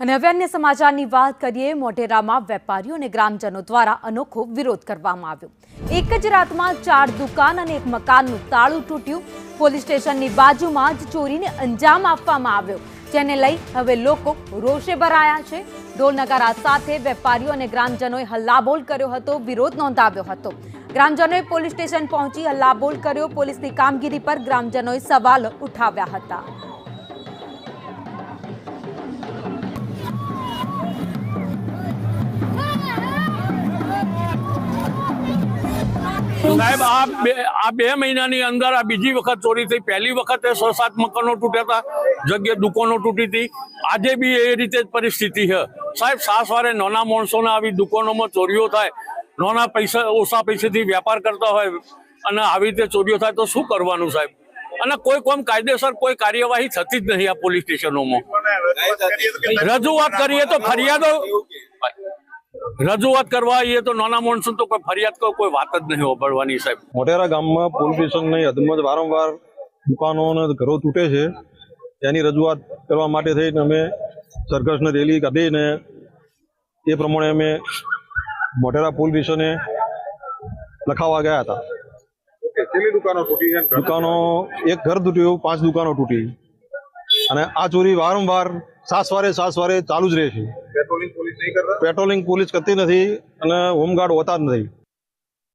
અને હવે અન્ય સમાચારની વાત કરીએ। મોઢેરામાં વેપારીઓ અને ગ્રામજનો દ્વારા અનોખો વિરોધ કરવામાં આવ્યો। એક જ રાતમાં 4 દુકાન અને એક મકાનનું તાળું તૂટ્યું। પોલીસ સ્ટેશનની બાજુમાં જ ચોરીને અંજામ આપવામાં આવ્યો, જેને લઈ હવે લોકો રોષે ભરાયા છે। ઢોલ નગારા સાથે વેપારીઓ અને ગ્રામજનોએ હલ્લાબોલ કર્યો હતો, વિરોધ નોંધાવ્યો હતો। ગ્રામજનોએ પોલીસ સ્ટેશન પહોંચી હલ્લાબોલ કર્યો। પોલીસની કામગીરી પર ગ્રામજનોએ સવાલ ઉઠાવ્યા હતા। साहेब आ बे महीना अंदर आ बीजी वक्त चोरी थी। पहली वक्त 6-7 मकानों टूटा था, जगह दुकानों टूटी थी। आज भी ए रीते परिस्थिति है साहेब। सासवारे नाना माणसों ने आवी दुकानों में चोरीओ थाय, नाना पैसा ओछा पैसे थी व्यापार करता होय अने आवी रीते चोरीओ थाय तो शुं करवानुं साहेब? અને કોઈ કોમ કાયદેસર કોઈ કાર્યવાહી થતી જ નહીં। આ પોલીસ સ્ટેશનોમાં રજૂઆત કરીએ તો ફરિયાદો રજૂઆત કરવા આવીએ તો નાના માણસો તો કોઈ ફરિયાદ કોઈ વાત જ નહીં હોબળવાની સાહેબ। મોઢેરા ગામમાં પોલીસ સ્ટેશનની હદમાં વારંવાર દુકાનો અને ઘરો તૂટે છે, તેની રજૂઆત કરવા માટે થઈને અમે સરઘસને રેલી કાઢીને એ પ્રમાણે અમે મોઢેરા પોલીસ સ્ટેશને લખાવા ગયા હતા। દુકાનો એક ઘર તૂટ્યું, 5 દુકાનો તૂટી અને આ ચોરી વારંવાર સાસવારે ચાલુ જ રહે છે। પેટ્રોલિંગ પોલીસ કરતી નથી અને હોમગાર્ડ હોતા જ નથી।